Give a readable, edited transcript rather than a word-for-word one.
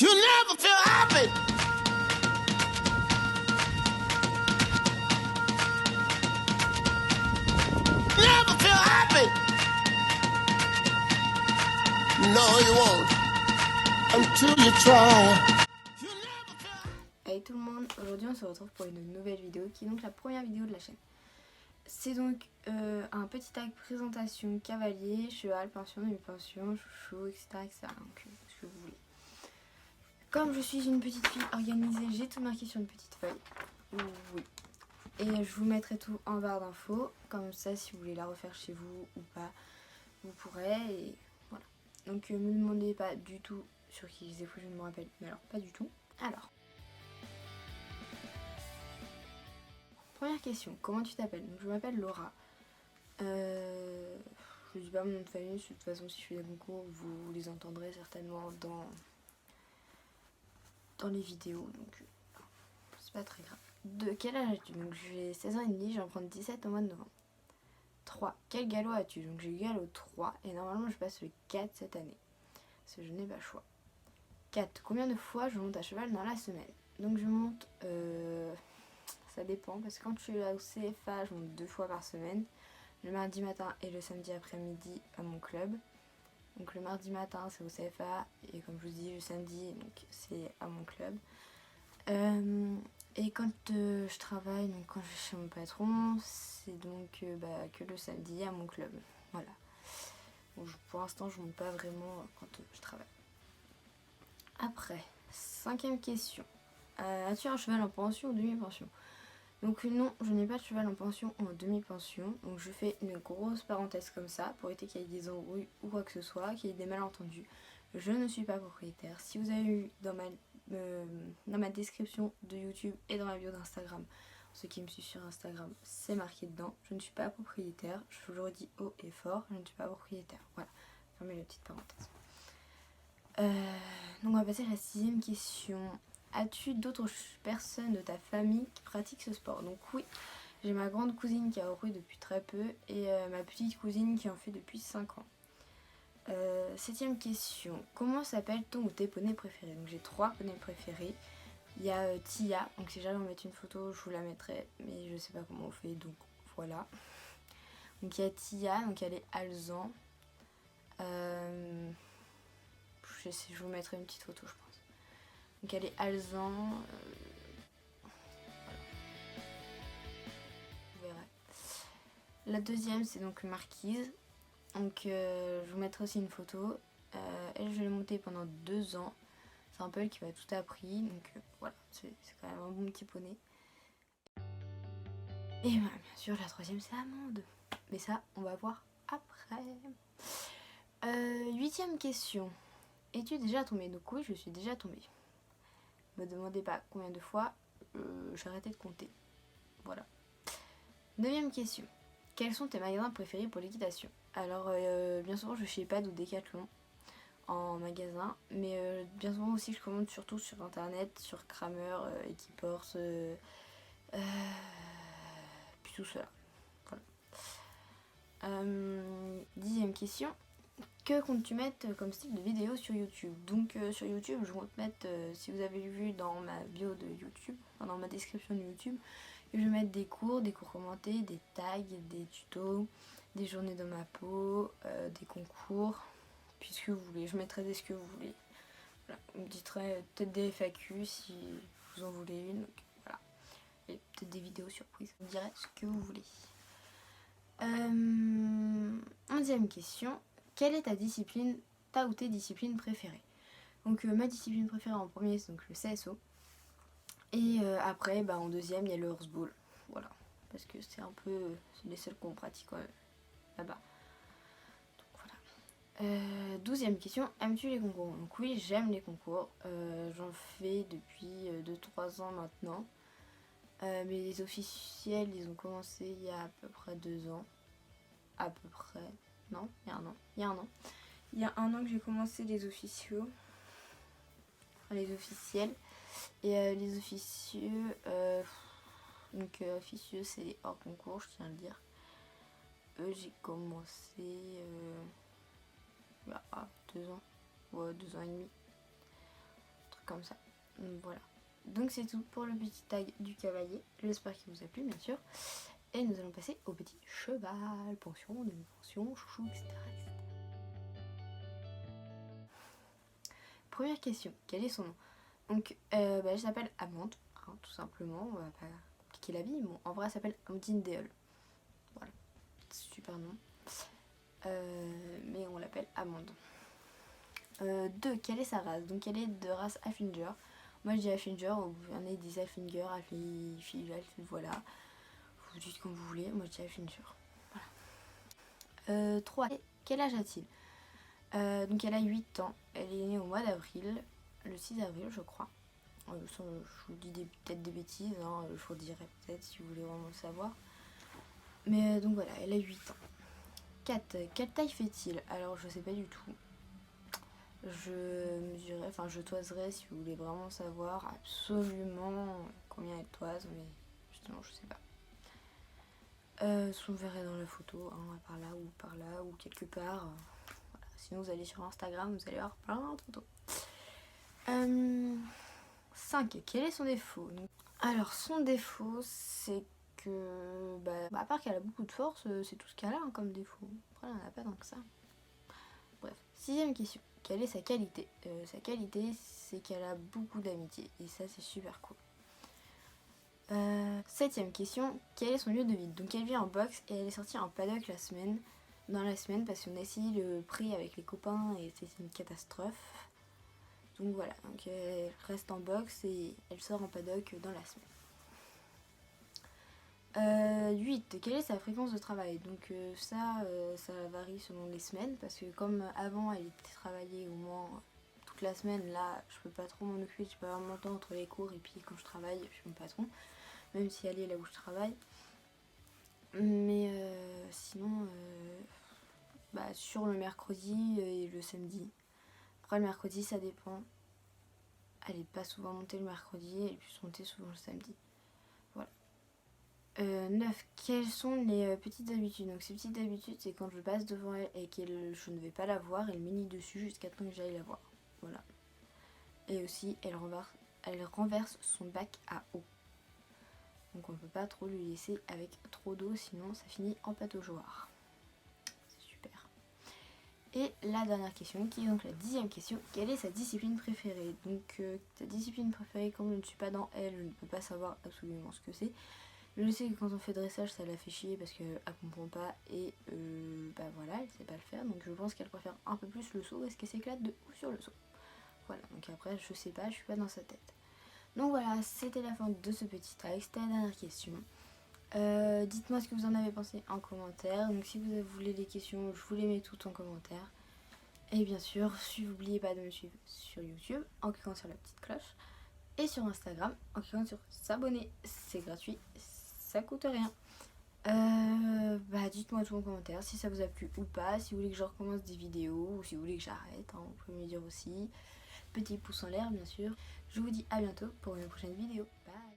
You never feel happy. Never feel happy. No, you won't. Until you try. Hey tout le monde, aujourd'hui on se retrouve pour une nouvelle vidéo qui est donc la première vidéo de la chaîne. C'est donc un petit tag présentation cavalier, cheval, pension, demi-pension, chouchou, etc. Donc ce que vous voulez. Comme je suis une petite fille organisée, j'ai tout marqué sur une petite feuille. Oui. Et je vous mettrai tout en barre d'infos. Comme ça, si vous voulez la refaire chez vous ou pas, vous pourrez. Et voilà. Donc, me demandez pas du tout sur qui je je ne me rappelle. Mais alors, pas du tout. Alors. Première question. Comment tu t'appelles? Donc, je m'appelle Laura. Je dis pas mon nom de famille. De toute façon, si je fais des concours, vous les entendrez certainement dans les vidéos. Donc, c'est pas très grave. De quel âge as-tu? Donc j'ai 16 ans et demi, je vais en prendre 17 au mois de novembre. 3. Quel galop as-tu? Donc j'ai eu galop 3 et normalement je passe le 4 cette année. Parce que je n'ai pas le choix. 4. Combien de fois je monte à cheval dans la semaine? Donc je monte, ça dépend parce que quand je suis au CFA, je monte 2 fois par semaine. Le mardi matin et le samedi après-midi à mon club. Donc le mardi matin c'est au CFA et comme je vous dis le samedi donc c'est à mon club. Et quand je travaille, donc quand je suis chez mon patron, c'est donc que le samedi à mon club. Voilà. Donc, pour l'instant, je ne monte pas vraiment quand je travaille. Après, 5e question. As-tu un cheval en pension ou demi-pension? Donc non, je n'ai pas de cheval en pension ou en demi-pension. Donc je fais une grosse parenthèse comme ça pour éviter qu'il y ait des embrouilles ou quoi que ce soit, qu'il y ait des malentendus. Je ne suis pas propriétaire. Si vous avez eu dans ma description de YouTube et dans ma bio d'Instagram, ceux qui me suivent sur Instagram, c'est marqué dedans. Je ne suis pas propriétaire. Je vous le redis haut et fort, je ne suis pas propriétaire. Voilà, fermez la petite parenthèse. Donc on va passer à la 6e question. As-tu d'autres personnes de ta famille qui pratiquent ce sport? Donc oui, j'ai ma grande cousine qui a couru depuis très peu et ma petite cousine qui en fait depuis 5 ans. 7e question. Comment s'appelle ton ou tes poneys préférés? Donc j'ai 3 poneys préférés. Il y a Tia, donc si j'arrive à mettre une photo, je vous la mettrai, mais je sais pas comment on fait, donc voilà. Donc il y a Tia, donc elle est alezan. Je vous mettrai une petite photo, je pense. Donc elle est alezan. Voilà. Vous verrez. La deuxième, c'est donc Marquise. Donc je vous mettrai aussi une photo. Elle, je l'ai montée pendant 2 ans. C'est un peu elle qui m'a tout appris. Donc voilà, c'est quand même un bon petit poney. Et bah, bien sûr, la 3e, c'est Amande. Mais ça, on va voir après. 8e question. Es-tu déjà tombée? Donc oui, je suis déjà tombée. Me demandez pas combien de fois. J'ai arrêté de compter. Voilà. 9e question. Quels sont tes magasins préférés pour l'équitation? Alors, bien souvent, je chez EHPAD ou Decathlon en magasin, mais bien souvent aussi, je commande surtout sur internet, sur Kramer, Equipors, puis tout cela. Voilà. 10e question. Que comptes-tu mettre comme style de vidéo sur YouTube? Donc sur YouTube, je compte mettre, si vous avez vu dans ma bio de YouTube, dans ma description de YouTube, je vais mettre des cours commentés, des tags, des tutos, des journées dans ma peau, des concours, puis ce que vous voulez. Je mettrai ce que vous voulez. Voilà. Vous me direz peut-être des FAQ si vous en voulez une. Donc, voilà. Et peut-être des vidéos surprises. Vous me direz ce que vous voulez. 11e question. Quelle est ta ou tes disciplines préférées? Donc ma discipline préférée en premier, c'est donc le CSO. Et après, en deuxième, il y a le horseball. Voilà. Parce que c'est les seuls qu'on pratique là-bas. Donc voilà. 12e question. Aimes-tu les concours? Donc oui, j'aime les concours. J'en fais depuis 2-3 ans maintenant. Mais les officiels, ils ont commencé il y a à peu près 2 ans. À peu près. Non, il y a un an. Il y a un an que j'ai commencé les officiels. Et les officieux, officieux c'est les hors concours, je tiens à le dire. Eux, j'ai commencé il y a 2 ans. Ouais, 2 ans et demi. comme ça. Donc voilà. Donc c'est tout pour le petit tag du cavalier. J'espère qu'il vous a plu, bien sûr. Et nous allons passer au petit cheval, pension, demi-pension, chouchou, etc., etc. Première question, quel est son nom? Donc elle s'appelle Amande, hein, tout simplement, on va pas compliquer la vie. Bon, en vrai elle s'appelle Amandine Déol. Voilà, super nom. Mais on l'appelle Amande. 2. Quelle est sa race? Donc elle est de race Affinger. Moi je dis Affinger, vous en des Affinger, voilà. Vous dites comme vous voulez, moi je dis Affinger. Voilà. 3. Quel âge a-t-il? Donc elle a 8 ans, elle est née au mois d'avril, le 6 avril je crois. Je vous dis peut-être des bêtises, hein, je vous le dirai peut-être si vous voulez vraiment le savoir. Mais donc voilà, elle a 8 ans. 4. Quelle taille fait-il? Alors je sais pas du tout. Je toiserai si vous voulez vraiment savoir absolument combien elle toise, mais justement je sais pas. Son verre est dans la photo, hein, par là ou quelque part. Voilà. Sinon vous allez sur Instagram, vous allez voir plein de photos. 5. Quel est son défaut? Alors son défaut c'est que, à part qu'elle a beaucoup de force, c'est tout ce qu'elle a hein, comme défaut. Après elle n'en a pas tant que ça. Bref, 6ème question. Quelle est sa qualité? Sa qualité c'est qu'elle a beaucoup d'amitié et ça c'est super cool. 7ème question. Quel est son lieu de vie? Donc elle vit en box et elle est sortie en paddock dans la semaine parce qu'on a essayé le prix avec les copains et c'était une catastrophe. Donc voilà, donc elle reste en box et elle sort en paddock dans la semaine. 8. Quelle est sa fréquence de travail? Donc ça varie selon les semaines parce que comme avant elle était travaillée au moins toute la semaine, là je peux pas trop m'en occuper, j'ai pas vraiment le temps entre les cours et puis quand je travaille je suis mon patron, même si elle est là où je travaille. Mais sinon sur le mercredi et le samedi. Après le mercredi ça dépend. Elle n'est pas souvent montée le mercredi, elle est plus montée souvent le samedi. Voilà. 9. Quelles sont les petites habitudes? Donc ces petites habitudes, c'est quand je passe devant elle et que je ne vais pas la voir, elle m'énille dessus jusqu'à temps que j'aille la voir. Voilà. Et aussi, elle renverse son bac à eau. Donc on ne peut pas trop lui laisser avec trop d'eau, sinon ça finit en pataugeoire. C'est super. Et la dernière question, qui est donc la 10ème question, quelle est sa discipline préférée? Donc sa discipline préférée, comme je ne suis pas dans elle, je ne peux pas savoir absolument ce que c'est. Je sais que quand on fait dressage, ça la fait chier parce qu'elle comprend pas et voilà, elle sait pas le faire. Donc je pense qu'elle préfère un peu plus le saut parce qu'elle s'éclate de ouf sur le saut. Voilà, donc après je sais pas, je suis pas dans sa tête. Donc voilà, c'était la fin de ce petit tag, c'était la dernière question. Dites-moi ce que vous en avez pensé en commentaire. Donc si vous voulez les questions, je vous les mets toutes en commentaire. Et bien sûr, n'oubliez pas de me suivre sur YouTube en cliquant sur la petite cloche. Et sur Instagram en cliquant sur s'abonner. C'est gratuit, ça coûte rien. Dites-moi tout en commentaire si ça vous a plu ou pas, si vous voulez que je recommence des vidéos ou si vous voulez que j'arrête, hein, vous pouvez me le dire aussi. Petit pouce en l'air bien sûr. Je vous dis à bientôt pour une prochaine vidéo. Bye.